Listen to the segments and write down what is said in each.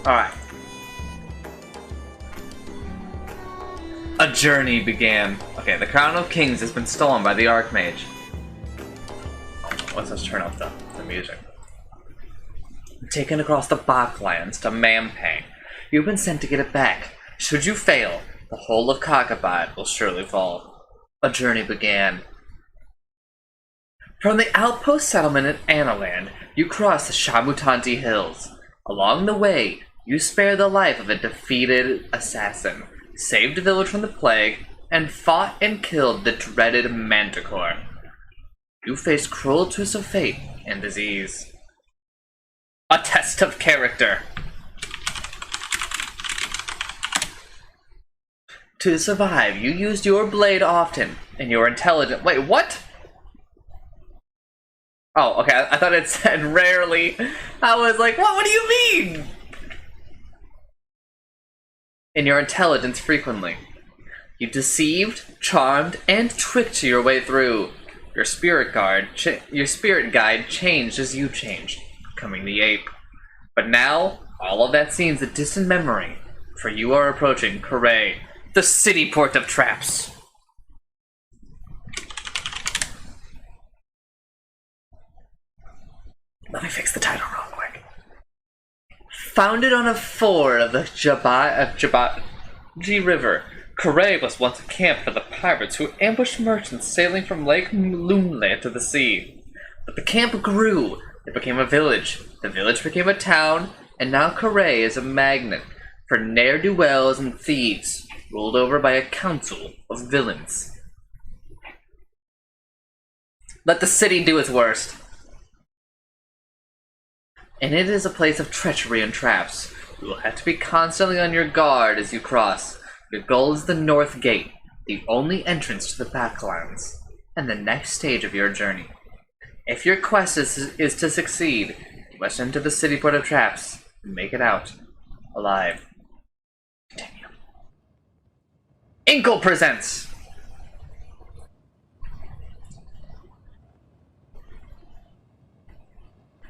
Alright. A journey began. Okay, the Crown of Kings has been stolen by the Archmage. Let's just turn up the music. Taken across the Bachlands to Mampang. You've been sent to get it back. Should you fail, the whole of Kakabad will surely fall. A journey began. From the outpost settlement at Analand, you cross the Shamutanti Hills. Along the way, you spare the life of a defeated assassin, saved a village from the plague, and fought and killed the dreaded Manticore. You faced cruel twists of fate and disease. A test of character. To survive, you used your blade often, and your intelligence. Wait, what? Oh, okay, I thought it said rarely. I was like, what do you mean? In your intelligence frequently. You deceived, charmed, and tricked your way through. Your spirit guide changed as you changed, becoming the ape. But now, all of that seems a distant memory, for you are approaching Karay, the city port of traps. Let me fix the title real quick. Founded on a ford of the Jabaji River, Karay was once a camp for the pirates who ambushed merchants sailing from Lake Loonland to the sea. But the camp grew. It became a village. The village became a town, and now Karay is a magnet for ne'er-do-wells and thieves, ruled over by a council of villains. Let the city do its worst. And it is a place of treachery and traps. You will have to be constantly on your guard as you cross. Your goal is the North Gate, the only entrance to the Backlands, and the next stage of your journey. If your quest is to succeed, you must enter the city port of traps and make it out alive. Continue. Inkle presents!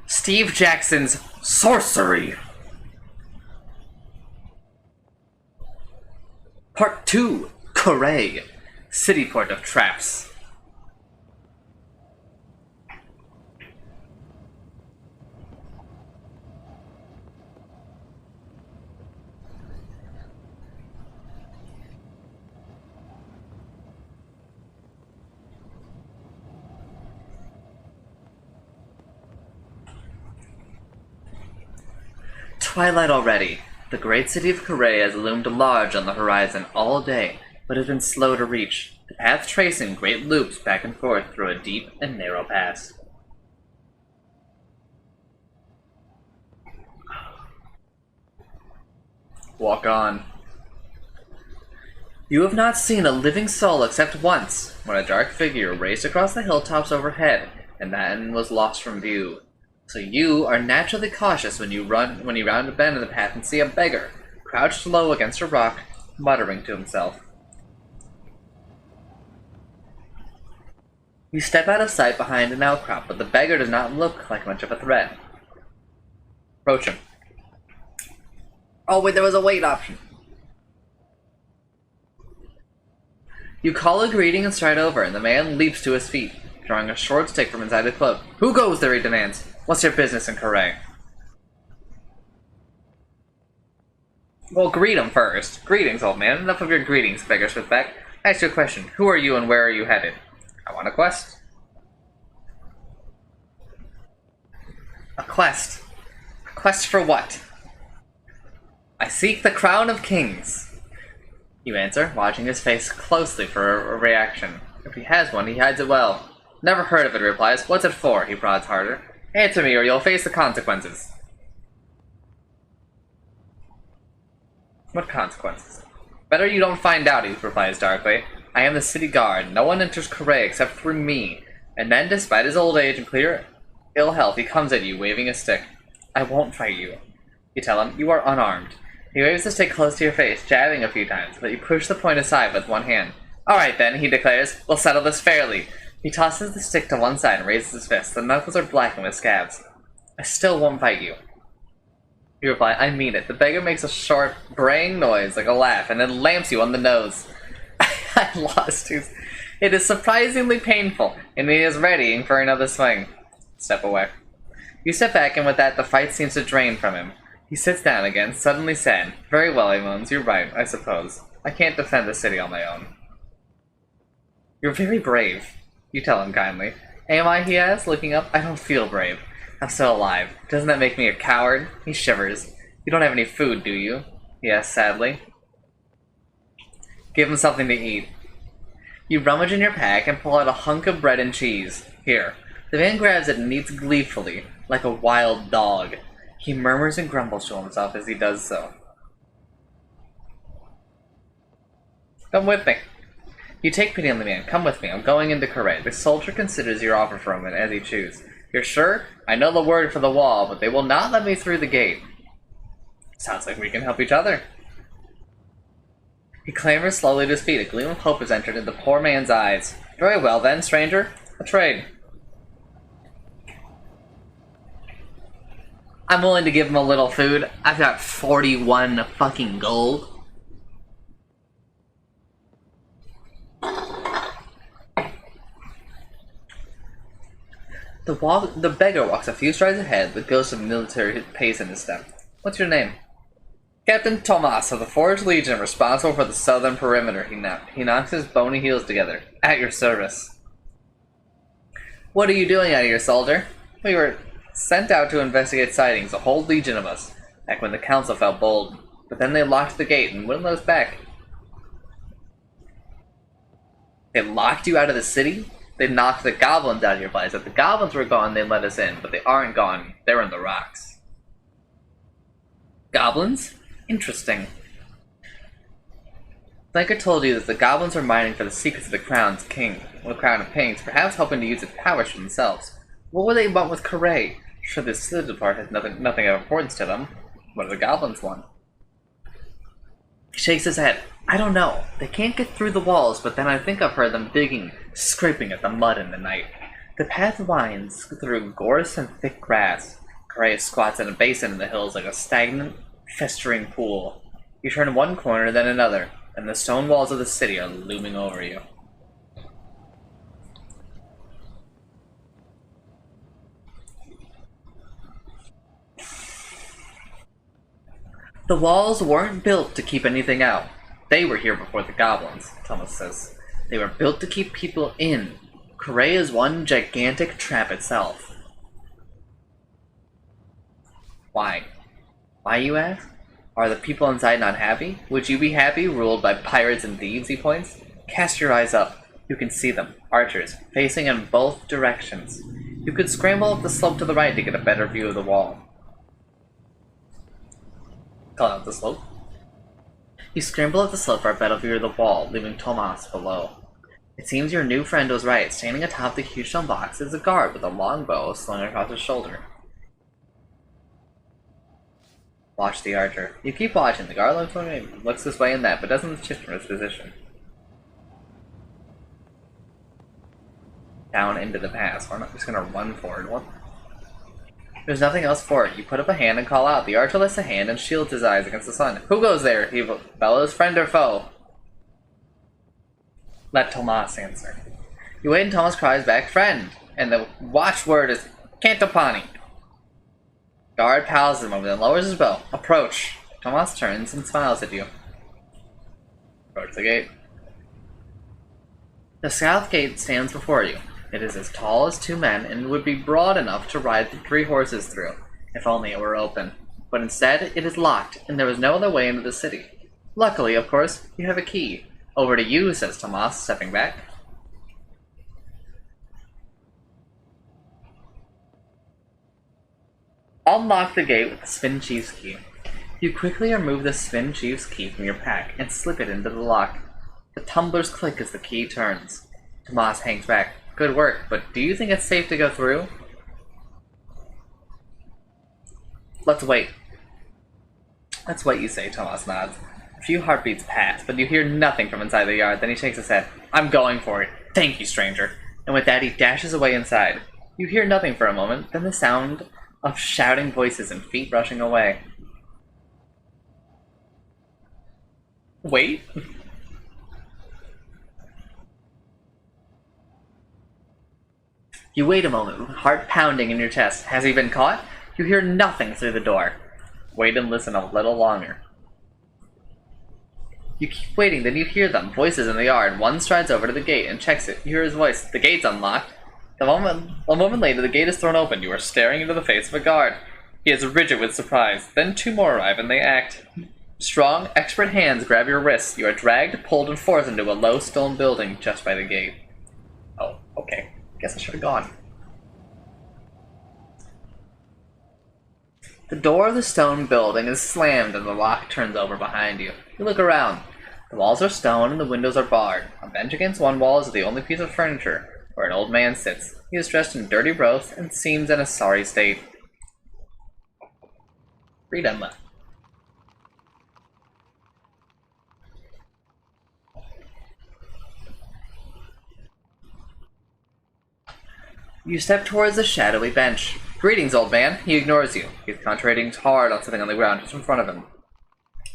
Steve Jackson's Sorcery. Part 2, Karay, City Port of Traps. Twilight already. The great city of Karay has loomed large on the horizon all day, but has been slow to reach, the path tracing great loops back and forth through a deep and narrow pass. Walk on. You have not seen a living soul except once, when a dark figure raced across the hilltops overhead, and then was lost from view. So you are naturally cautious when you round a bend in the path and see a beggar, crouched low against a rock, muttering to himself. You step out of sight behind an outcrop, but the beggar does not look like much of a threat. Approach him. Oh wait, there was a wait option. You call a greeting and stride over, and the man leaps to his feet, drawing a short stick from inside the cloak. Who goes there, he demands. What's your business in Karay? Well, greet him first. Greetings, old man. Enough of your greetings, beggar Smithback. I ask you a question. Who are you and where are you headed? I want a quest. A quest? A quest for what? I seek the Crown of Kings. You answer, watching his face closely for a reaction. If he has one, he hides it well. Never heard of it, he replies. What's it for? He prods harder. Answer me or you'll face the consequences. What consequences? Better you don't find out, he replies darkly. I am the city guard. No one enters Karay except through me. And then, despite his old age and clear ill health, he comes at you, waving a stick. I won't fight you. You tell him, you are unarmed. He waves the stick close to your face, jabbing a few times, but you push the point aside with one hand. Alright then, he declares, we'll settle this fairly. He tosses the stick to one side and raises his fist. The knuckles are blackened with scabs. I still won't fight you. You reply, I mean it. The beggar makes a sharp, braying noise like a laugh and then lamps you on the nose. I lost his. It is surprisingly painful, and he is readying for another swing. Step away. You step back, and with that, the fight seems to drain from him. He sits down again, suddenly sad. Very well, he moans. You're right, I suppose. I can't defend the city on my own. You're very brave. You tell him kindly. Am I, he asks, looking up. I don't feel brave. I'm still alive. Doesn't that make me a coward? He shivers. You don't have any food, do you? He asks sadly. Give him something to eat. You rummage in your pack and pull out a hunk of bread and cheese. Here. The man grabs it and eats gleefully, like a wild dog. He murmurs and grumbles to himself as he does so. Come with me. You take pity on the man. Come with me. I'm going into Corray. The soldier considers your offer for a minute as he chews. You're sure? I know the word for the wall, but they will not let me through the gate. Sounds like we can help each other. He clambers slowly to his feet. A gleam of hope has entered into the poor man's eyes. Very well then, stranger. A trade. I'm willing to give him a little food. I've got 41 fucking gold. The beggar walks a few strides ahead, the ghost of military pace in his step. What's your name? Captain Tomas of the Forged Legion, responsible for the southern perimeter, he knocks his bony heels together. At your service. What are you doing out here, soldier? We were sent out to investigate sightings, a whole legion of us, back when the council felt bold. But then they locked the gate and wouldn't let us back. They locked you out of the city? They knocked the goblins out of your place. If the goblins were gone, they let us in, but they aren't gone. They're in the rocks. Goblins? Interesting. Like I told you that the goblins are mining for the secrets of the crown of kings, perhaps hoping to use its powers for themselves. What would they want with Corray? Sure, this citadel part has nothing of importance to them. What do the goblins want? He shakes his head. I don't know. They can't get through the walls, but then I think I've heard them digging, scraping at the mud in the night. The path winds through gorse and thick grass. Corray squats in a basin in the hills like a stagnant, festering pool. You turn one corner, then another, and the stone walls of the city are looming over you. The walls weren't built to keep anything out. They were here before the goblins, Thomas says. They were built to keep people in. Corray is one gigantic trap itself. Why? Why, you ask? Are the people inside not happy? Would you be happy, ruled by pirates and thieves, he points? Cast your eyes up. You can see them, archers, facing in both directions. You could scramble up the slope to the right to get a better view of the wall. Call out the slope. You scramble up the slope for a better view of the wall, leaving Tomas below. It seems your new friend was right. Standing atop the huge stone box is a guard with a long bow slung across his shoulder. Watch the archer. You keep watching. The guard looks this way and that, but doesn't shift from his position. Down into the pass. We're not just gonna run forward. What? There's nothing else for it. You put up a hand and call out. The archer lifts a hand and shields his eyes against the sun. Who goes there? He bellows. Friend or foe? Let Tomas answer. You wait and Tomas cries back, friend. And the watchword is Cantopani. Guard pals him over, then lowers his bow. Approach. Tomas turns and smiles at you. Approach the gate. The south gate stands before you. It is as tall as two men and would be broad enough to ride 3 horses through, if only it were open. But instead, it is locked, and there is no other way into the city. Luckily, of course, you have a key. Over to you, says Tomas, stepping back. Unlock the gate with the Spin Chief's key. You quickly remove the Spin Chief's key from your pack and slip it into the lock. The tumblers click as the key turns. Tomas hangs back. Good work, but do you think it's safe to go through? Let's wait. Let's wait, you say, Tomas nods. A few heartbeats pass, but you hear nothing from inside the yard. Then he shakes his head. I'm going for it. Thank you, stranger. And with that, he dashes away inside. You hear nothing for a moment, then the sound of shouting voices and feet rushing away. Wait. You wait a moment, with heart pounding in your chest. Has he been caught? You hear nothing through the door. Wait and listen a little longer. You keep waiting, then you hear them. Voices in the yard. One strides over to the gate and checks it. You hear his voice. The gate's unlocked. A moment later, the gate is thrown open. You are staring into the face of a guard. He is rigid with surprise. Then two more arrive and they act. Strong, expert hands grab your wrists. You are dragged, pulled, and forced into a low stone building just by the gate. Oh, okay. Guess I should have gone. The door of the stone building is slammed and the lock turns over behind you. You look around. The walls are stone and the windows are barred. A bench against one wall is the only piece of furniture, where an old man sits. He is dressed in dirty robes and seems in a sorry state. Read Emma. You step towards the shadowy bench. Greetings, old man. He ignores you. He's concentrating hard on something on the ground just in front of him.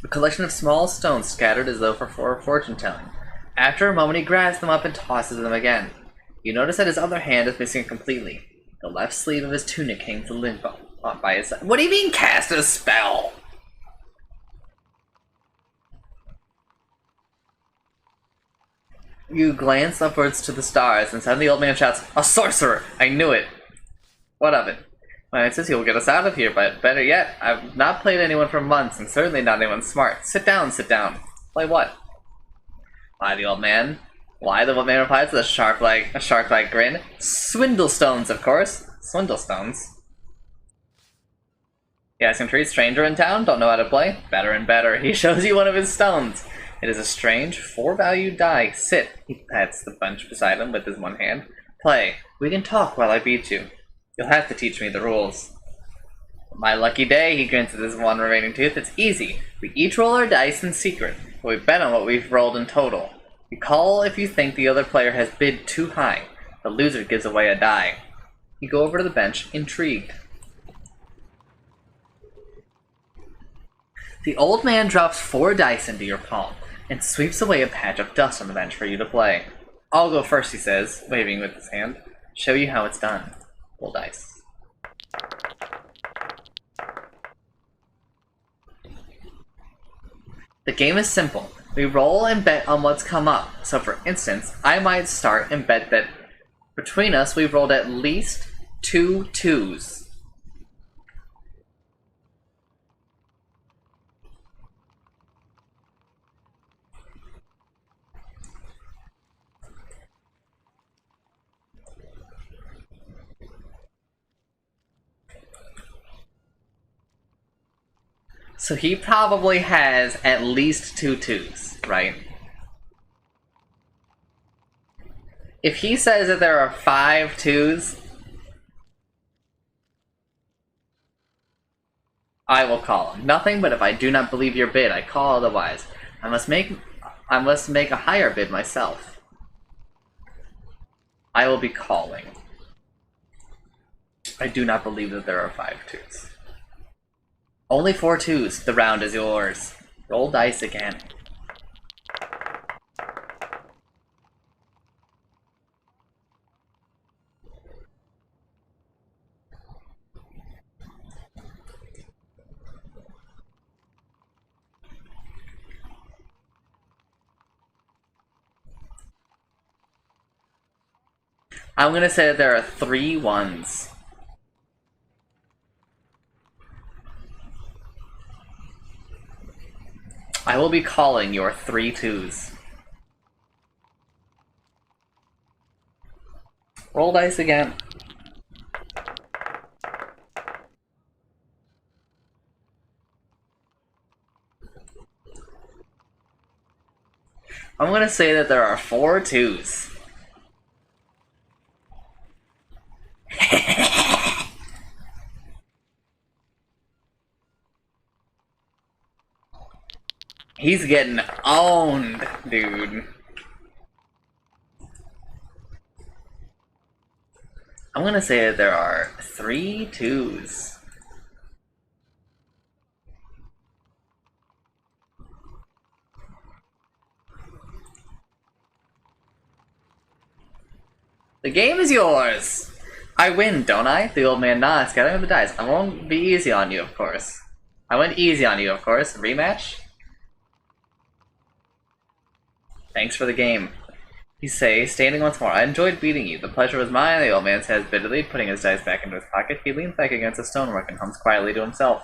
A collection of small stones scattered as though for fortune-telling. After a moment, he grabs them up and tosses them again. You notice that his other hand is missing completely. The left sleeve of his tunic hangs limp up by his side. What do you mean, cast a spell? You glance upwards to the stars, and suddenly the old man shouts, "A sorcerer! I knew it!" What of it? My man says he will get us out of here, but better yet, I've not played anyone for months, and certainly not anyone smart. Sit down, sit down. Play what? Why, the old man. Why, the old man replies with a shark-like grin. Swindlestones, of course. Swindlestones. You ask him to treat stranger in town, don't know how to play? Better and better. He shows you one of his stones. It is a strange, 4-value die. Sit. He pats the bunch beside him with his one hand. Play. We can talk while I beat you. You'll have to teach me the rules. My lucky day, he grins at his one remaining tooth. It's easy. We each roll our dice in secret, but we bet on what we've rolled in total. You call if you think the other player has bid too high. The loser gives away a die. You go over to the bench, intrigued. The old man drops 4 dice into your palm and sweeps away a patch of dust on the bench for you to play. I'll go first, he says, waving with his hand. Show you how it's done. Roll dice. The game is simple. We roll and bet on what's come up. So for instance, I might start and bet that between us we've rolled at least 2 2s. So he probably has at least 2 2s, right? If he says that there are 5 2s, I will call him. Nothing but if I do not believe your bid, I call otherwise. I must make a higher bid myself. I will be calling. I do not believe that there are 5 2s. Only 4 2s. The round is yours. Roll dice again. I'm gonna say that there are 3 1s. I will be calling your 3 2s. Roll dice again. I'm gonna say that there are 4 2s. He's getting owned, dude. I'm gonna say that there are 3 2s. The game is yours! I win, don't I? The old man nods, gathering the dice. I won't be easy on you, of course. I went easy on you, of course. Rematch? Thanks for the game. You say, standing once more. I enjoyed beating you. The pleasure was mine, the old man says bitterly, putting his dice back into his pocket. He leans back against the stonework and hums quietly to himself.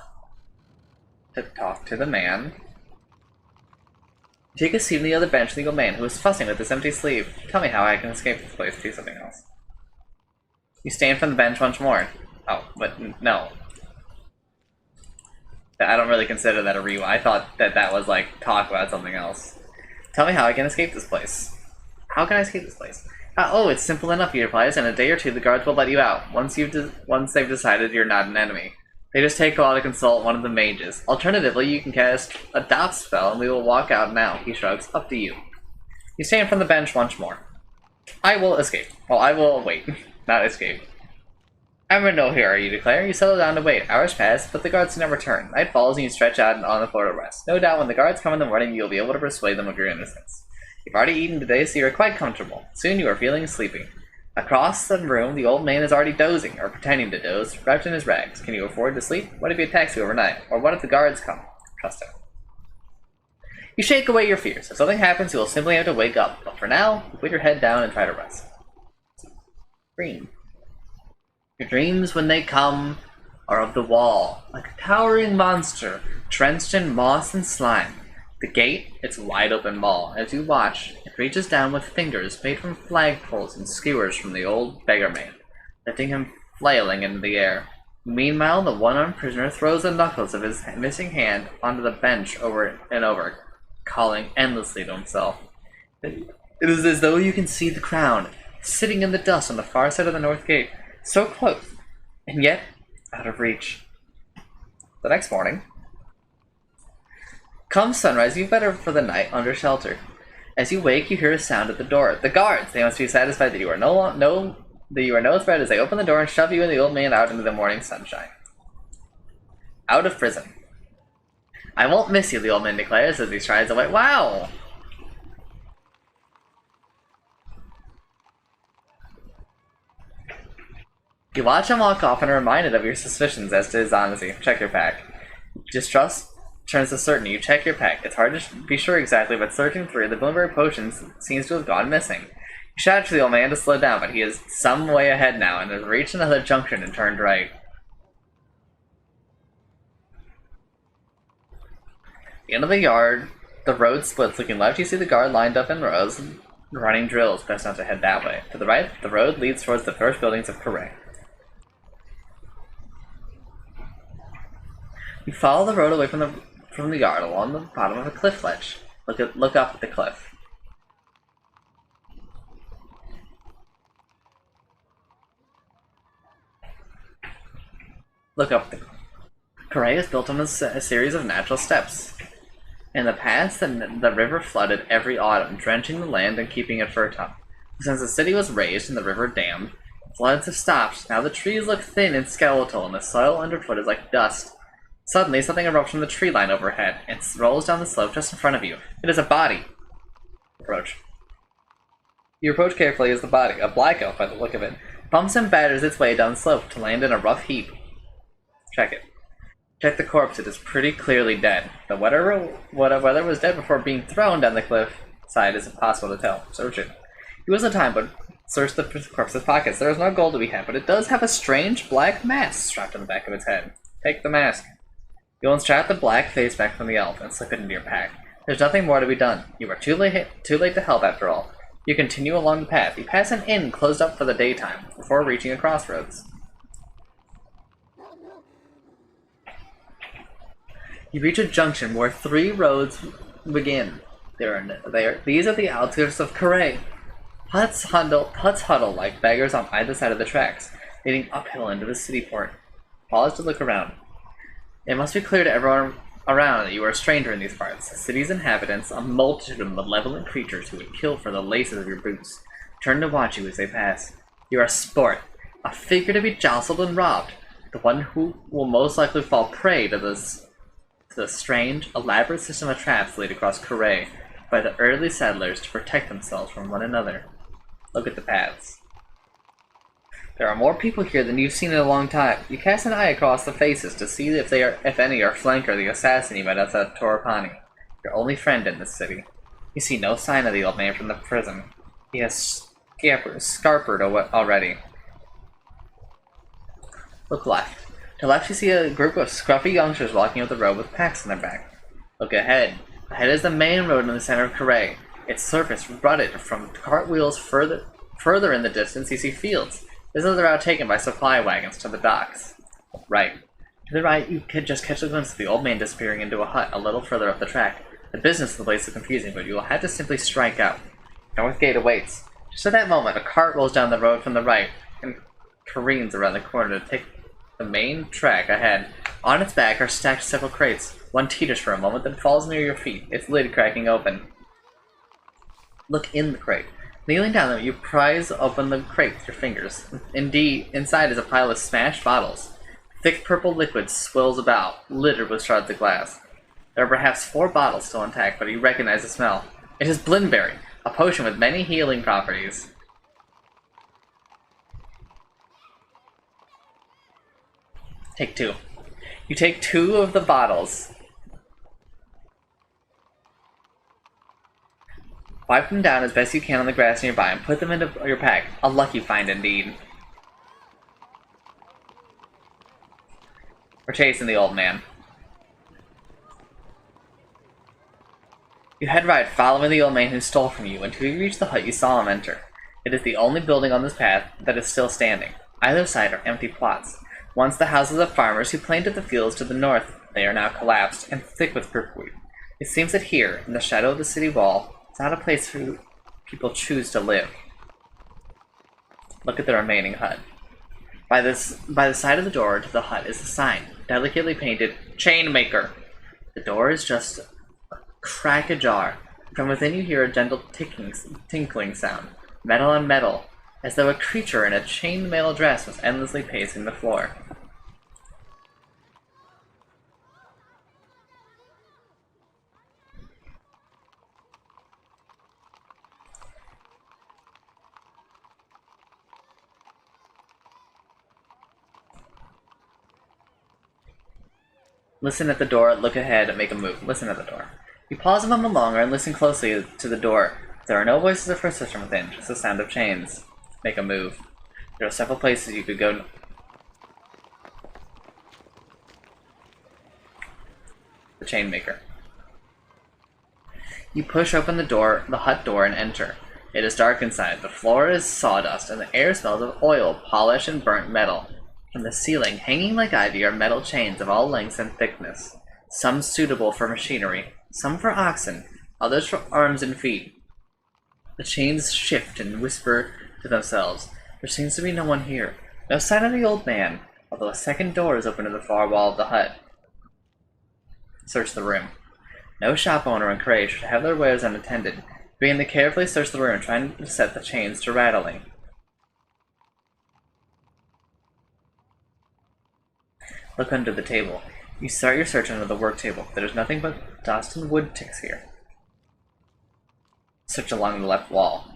To talk to the man. You take a seat on the other bench with the old man, who is fussing with his empty sleeve. Tell me how I can escape this place. Do something else. You stand from the bench once more. Oh, but no. I don't really consider that a rewind. I thought that was like talk about something else. Tell me how I can escape this place. How can I escape this place? Oh, it's simple enough, he replies. In a day or two, the guards will let you out. Once they've decided you're not an enemy. They just take a while to consult one of the mages. Alternatively, you can cast a dot spell, and we will walk out now. He shrugs. Up to you. You stand from the bench once more. I will escape. Well, I will wait. Not escape. I'm in no hurry, you declare. You settle down to wait. Hours pass, but the guards do not return. Night falls, and you stretch out on the floor to rest. No doubt when the guards come in the morning, you'll be able to persuade them of your innocence. You've already eaten today, so you are quite comfortable. Soon you are feeling sleepy. Across the room, the old man is already dozing, or pretending to doze, wrapped in his rags. Can you afford to sleep? What if he attacks you overnight? Or what if the guards come? Trust him. You shake away your fears. If something happens, you will simply have to wake up. But for now, you put your head down and try to rest. Dream. Your dreams, when they come, are of the wall, like a towering monster, drenched in moss and slime. The gate, its wide-open maw. As you watch, it reaches down with fingers made from flagpoles and skewers from the old beggar-man, lifting him flailing into the air. Meanwhile, the one-armed prisoner throws the knuckles of his missing hand onto the bench over and over, calling endlessly to himself. It is as though you can see the crown, sitting in the dust on the far side of the north gate, so close, and yet out of reach. The next morning, come sunrise, you better for the night under shelter. As you wake, you hear a sound at the door. The guards! They must be satisfied that you are no threat as they open the door and shove you and the old man out into the morning sunshine. Out of prison. I won't miss you, the old man declares as he strides away. Wow! You watch him walk off and are reminded of your suspicions as to his honesty. Check your pack. Distrust turns to certainty. You check your pack. It's hard to be sure exactly, but searching through, the Bloomberg potion seems to have gone missing. You shout to the old man to slow down, but he is some way ahead now and has reached another junction and turned right. At the end of the yard, the road splits. Looking left, you see the guard lined up in rows, running drills, best not to head that way. To the right, the road leads towards the first buildings of Corée. You follow the road away from the yard along the bottom of a cliff ledge. Look up at the cliff. Look up at the cliff. Corée is built on a series of natural steps. In the past, the river flooded every autumn, drenching the land and keeping it fertile. Since the city was raised and the river dammed, floods have stopped. Now the trees look thin and skeletal, and the soil underfoot is like dust. Suddenly, something erupts from the tree line overhead and rolls down the slope just in front of you. It is a body. Approach. You approach carefully as the body, a black elf by the look of it, bumps and batters its way down the slope to land in a rough heap. Check it. Check the corpse. It is pretty clearly dead. But whether it was dead before being thrown down the cliff side is impossible to tell. Search it. You wasn't time, but search the corpse's pockets. There is no gold to be had, but it does have a strange black mask strapped on the back of its head. Take the mask. You'll unstrap the black face back from the elf and slip it into your pack. There's nothing more to be done. You are too late to help after all. You continue along the path. You pass an inn closed up for the daytime before reaching a crossroads. You reach a junction where 3 roads begin. These are the outskirts of Corée. Huts huddle like beggars on either side of the tracks, leading uphill into the city port. Pause to look around. It must be clear to everyone around that you are a stranger in these parts. The city's inhabitants, a multitude of malevolent creatures who would kill for the laces of your boots, turn to watch you as they pass. You are a sport, a figure to be jostled and robbed, the one who will most likely fall prey to the strange, elaborate system of traps laid across Corée by the early settlers to protect themselves from one another. Look at the paths. There are more people here than you've seen in a long time. You cast an eye across the faces to see if any are Flank or the assassin you met outside Torapani, your only friend in this city. You see no sign of the old man from the prison. He has scarpered already. Look left. To left you see a group of scruffy youngsters walking up the road with packs on their back. Look ahead. Ahead is the main road in the center of Correa. Its surface rutted from cartwheels further in the distance you see fields. This is the route taken by supply wagons to the docks. Right. To the right, you could just catch a glimpse of the old man disappearing into a hut a little further up the track. The business of the place is confusing, but you will have to simply strike out. North Gate awaits. Just at that moment, a cart rolls down the road from the right and careens around the corner to take the main track ahead. On its back are stacked several crates. One teeters for a moment, then falls near your feet, its lid cracking open. Look in the crate. Kneeling down them, you prise open the crate with your fingers. Indeed, inside is a pile of smashed bottles. Thick purple liquid swirls about, littered with shards of glass. There are perhaps 4 bottles still intact, but you recognize the smell. It is Blinberry, a potion with many healing properties. Take 2. You take 2 of the bottles. Wipe them down as best you can on the grass nearby and put them into your pack. A lucky find indeed. We're chasing the old man. You head right, following the old man who stole from you, until you reach the hut you saw him enter. It is the only building on this path that is still standing. Either side are empty plots. Once the houses of farmers who planted the fields to the north, they are now collapsed and thick with prickweed. It seems that here, in the shadow of the city wall, it's not a place where people choose to live. Look at the remaining hut. By the side of the door to the hut is a sign, delicately painted, Chainmaker. The door is just a crack ajar. From within you hear a gentle tinkling sound, metal on metal, as though a creature in a chainmail dress was endlessly pacing the floor. Listen at the door, look ahead, and make a move. Listen at the door. You pause a moment longer and listen closely to the door. There are no voices or footsteps from within, just the sound of chains. Make a move. There are several places you could go. The Chainmaker. You push open the hut door, and enter. It is dark inside. The floor is sawdust, and the air smells of oil, polish, and burnt metal. From the ceiling, hanging like ivy, are metal chains of all lengths and thickness. Some suitable for machinery, some for oxen, others for arms and feet. The chains shift and whisper to themselves. There seems to be no one here. No sign of the old man, although a second door is open to the far wall of the hut. Search the room. No shop owner in Correa should have their wares unattended. Begin to carefully search the room, trying to set the chains to rattling. Look under the table. You start your search under the work table. There is nothing but dust and wood ticks here. Search along the left wall.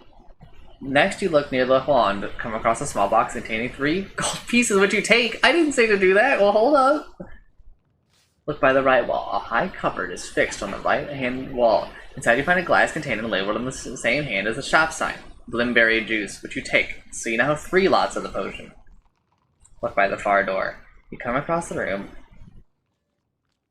Next, you look near the left wall and come across a small box containing 3 gold pieces, which you take. I didn't say to do that. Well, hold up. Look by the right wall. A high cupboard is fixed on the right-hand wall. Inside, you find a glass container labeled on the same hand as the shop sign. Blimberry juice, which you take. So you now have 3 lots of the potion. Look by the far door. You come across the room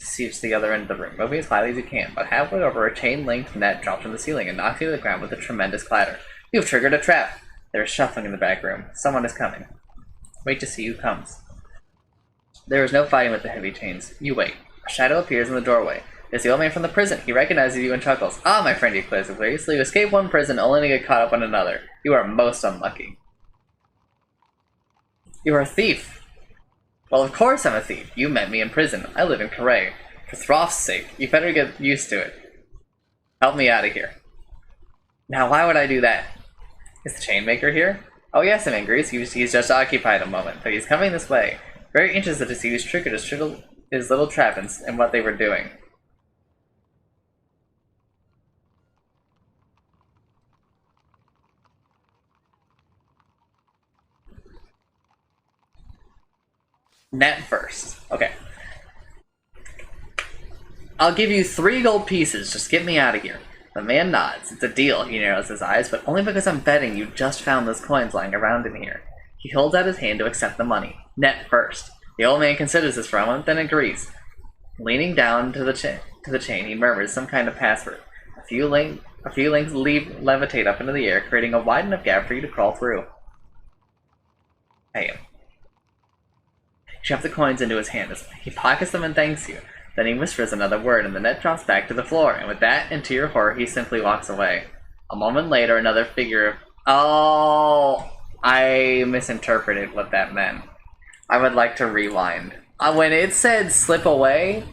to see it's the other end of the room, moving as quietly as you can, but halfway over, a chain-linked net drops from the ceiling and knocks you to the ground with a tremendous clatter. You've triggered a trap! There is shuffling in the back room. Someone is coming. Wait to see who comes. There is no fighting with the heavy chains. You wait. A shadow appears in the doorway. It's the old man from the prison. He recognizes you and chuckles. Ah, my friend, he declares victoriously. You escape one prison only to get caught up in another. You are most unlucky. You are a thief. Well, of course I'm a thief. You met me in prison. I live in Correa. For Throff's sake, you better get used to it. Help me out of here. Now, why would I do that? Is the Chainmaker here? Oh yes, I'm angry. He's just occupied a moment, but he's coming this way. Very interested to see who's triggered his little trap and what they were doing. Net first. Okay. I'll give you 3 gold pieces. Just get me out of here. The man nods. It's a deal, he narrows his eyes, but only because I'm betting you just found those coins lying around in here. He holds out his hand to accept the money. Net first. The old man considers this for a moment, then agrees. Leaning down to the chain, he murmurs some kind of password. A few links levitate up into the air, creating a wide enough gap for you to crawl through. Pay him. You shove the coins into his hand. He pockets them and thanks you. Then he whispers another word, and the net drops back to the floor, and with that, and to your horror, he simply walks away. A moment later, another figure... Oh! I misinterpreted what that meant. I would like to rewind. When it said slip away,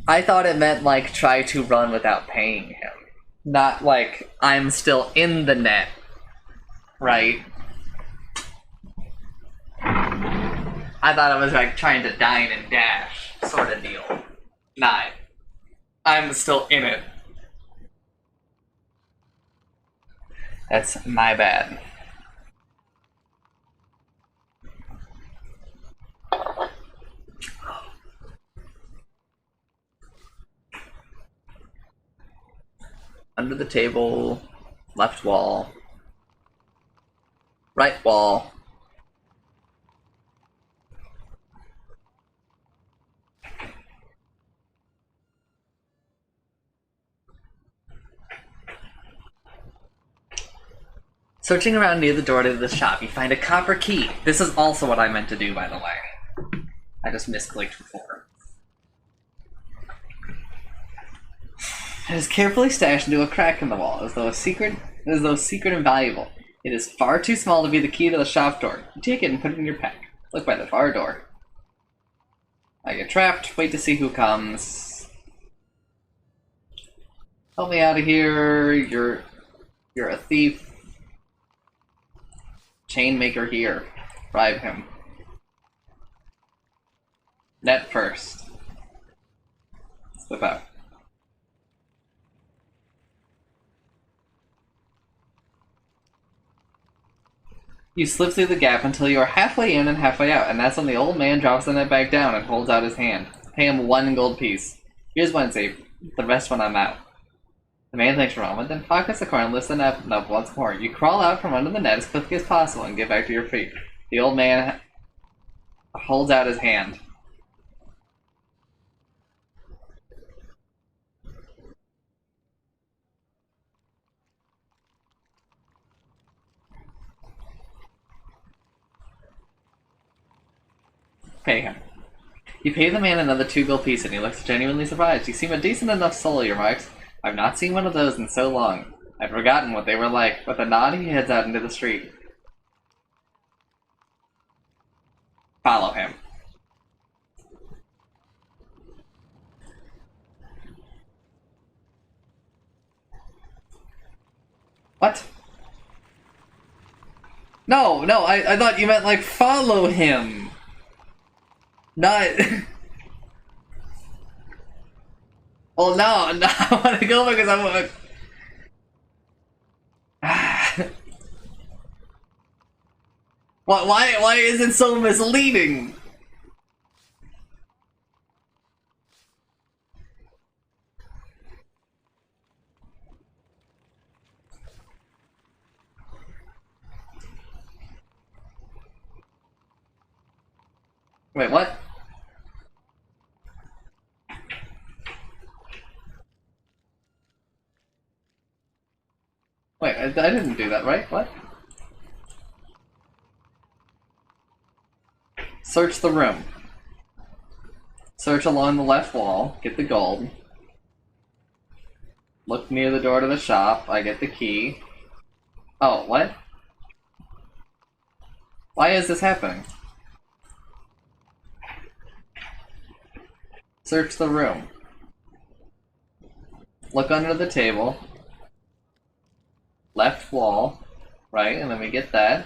I thought it meant, like, try to run without paying him. Not like, I'm still in the net. Right? I thought it was like trying to dine and dash sort of deal. Nah, I'm still in it. That's my bad. Under the table, left wall, right wall. Searching around near the door to the shop, you find a copper key. This is also what I meant to do, by the way. I just misclicked before. It is carefully stashed into a crack in the wall, as though secret and valuable. It is far too small to be the key to the shop door. You take it and put it in your pack. Look by the far door. I get trapped. Wait to see who comes. Help me out of here. You're a thief. Chainmaker here. Bribe him. Net first. Slip out. You slip through the gap until you are halfway in and halfway out, and that's when the old man drops the net back down and holds out his hand. Pay him 1 gold piece. Here's one safe. The rest when I'm out. The man thinks for a moment, then pockets the coin and lifts the net up once more. You crawl out from under the net as quickly as possible and get back to your feet. The old man holds out his hand. Pay him. You pay the man another 2 gold piece and he looks genuinely surprised. You seem a decent enough soul, he remarks. I've not seen one of those in so long. I've forgotten what they were like. With a nod, he heads out into the street. Follow him. What? No, I thought you meant, like, follow him. Not... Well, no, I want to go because I want to... Why is it so misleading? Wait, what? Wait, I didn't do that, right? What? Search the room. Search along the left wall. Get the gold. Look near the door to the shop. I get the key. Oh, what? Why is this happening? Search the room. Look under the table. Left wall. Right, and then we get that.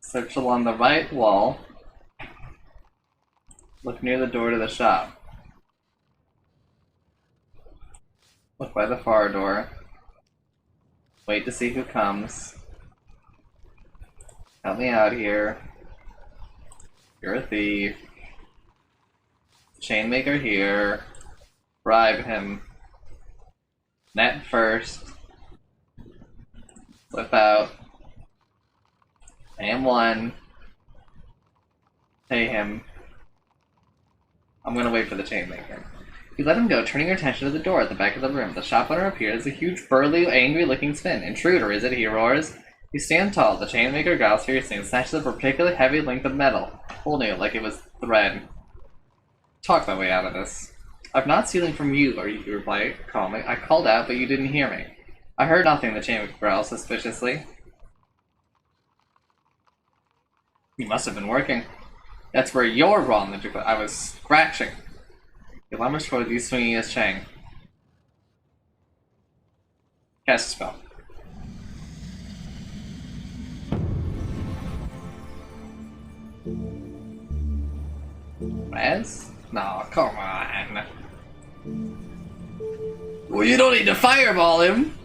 Search along the right wall. Look near the door to the shop. Look by the far door. Wait to see who comes. Help me out here. You're a thief. Chainmaker here. Bribe him. Net first. Flip out. AM1. Pay him. I'm gonna wait for the Chainmaker. You let him go, turning your attention to the door at the back of the room. The shop owner appears, a huge, burly, angry-looking Spin. Intruder, is it? He roars. You stand tall. The Chainmaker growls fiercely and snatches up a particularly heavy length of metal, holding it like it was thread. Talk my way out of this. I'm not stealing from you, you reply calmly. I called out, but you didn't hear me. I heard nothing, the Chainmaker growls suspiciously. You must have been working. That's where you're wrong, I was scratching. He lumbers toward you, swinging his chain. Cast a spell. Raz? No, come on. Well, you don't need to fireball him.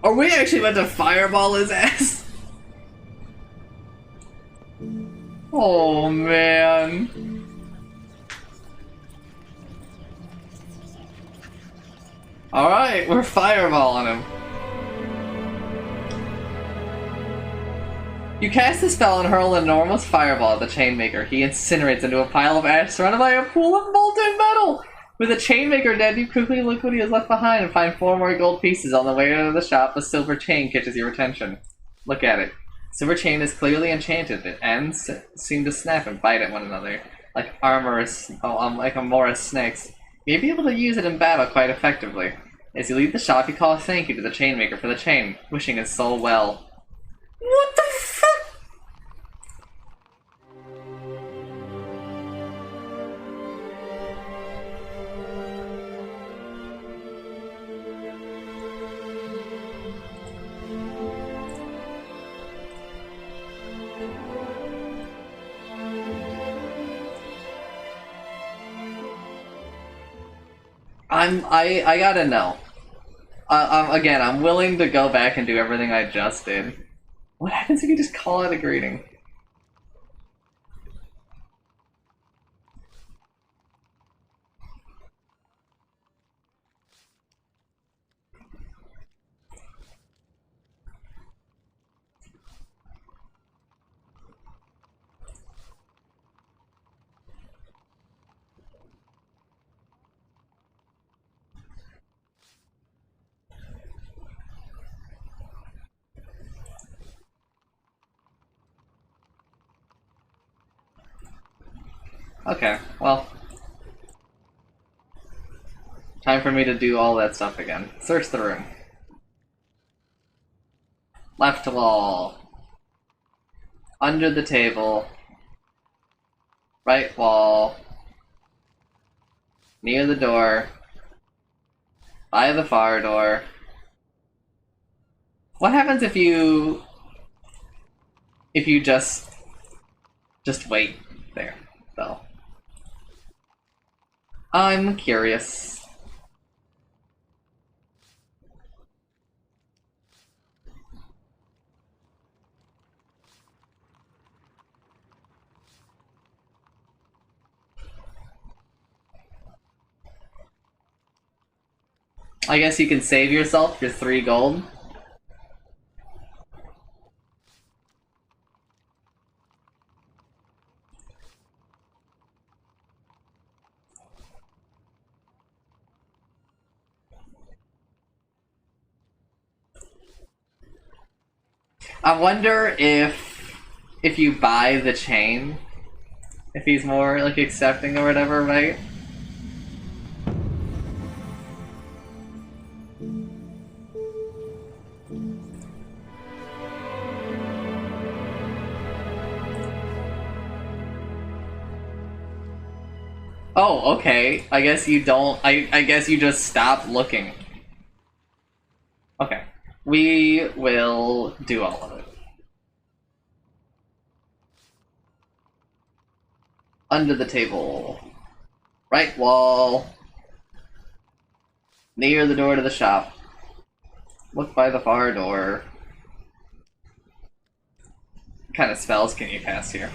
Are we actually about to fireball his ass? Oh, man. Alright, we're fireballing him. You cast the spell and hurl an enormous fireball at the Chainmaker. He incinerates into a pile of ash surrounded by a pool of molten metal. With the Chainmaker dead, you quickly look what he has left behind and find 4 more gold pieces. On the way out of the shop, a silver chain catches your attention. Look at it. Silver chain is clearly enchanted. The ends seem to snap and bite at one another, like amorous snakes. You'll be able to use it in battle quite effectively. As you leave the shop, you call a thank you to the Chainmaker for the chain, wishing his soul well. What the fuck? I gotta know. Again, I'm willing to go back and do everything I just did. What happens if you just call it a greeting? Okay, well. Time for me to do all that stuff again. Search the room. Left wall. Under the table. Right wall. Near the door. By the far door. What happens if you just wait there, though? I'm curious. I guess you can save yourself your 3 gold. I wonder if you buy the chain, if he's more like accepting or whatever, right? Oh, okay. I guess you don't. I guess you just stop looking. Okay. We will do all of it. Under the table. Right wall. Near the door to the shop. Look by the far door. What kind of spells can you cast here?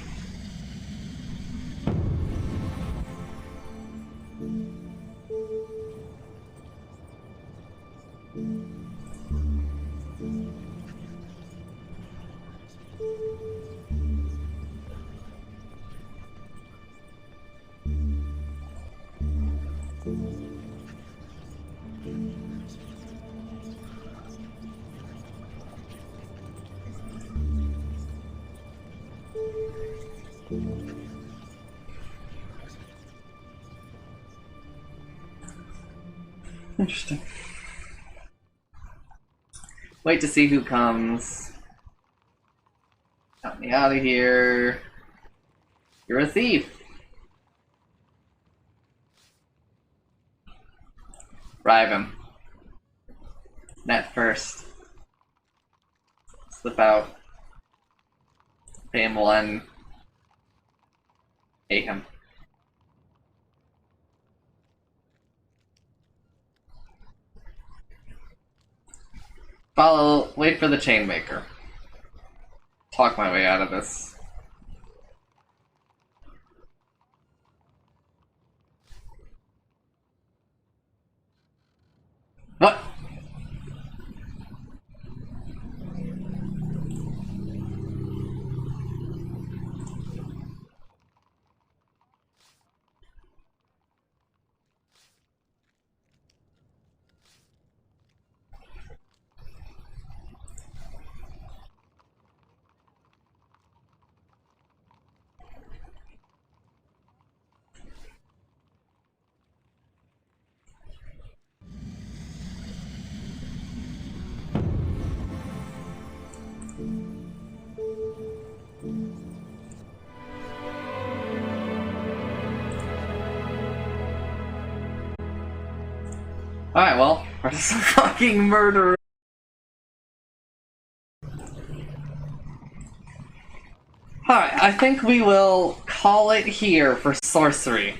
Interesting. Wait to see who comes. Help me out of here. You're a thief. Bribe him. Net first. Slip out. Pay him one. Pay him. Follow. Wait for the chainmaker. Talk my way out of this. What? Alright, well, we're just a fucking murderer. Alright, I think we will call it here for sorcery.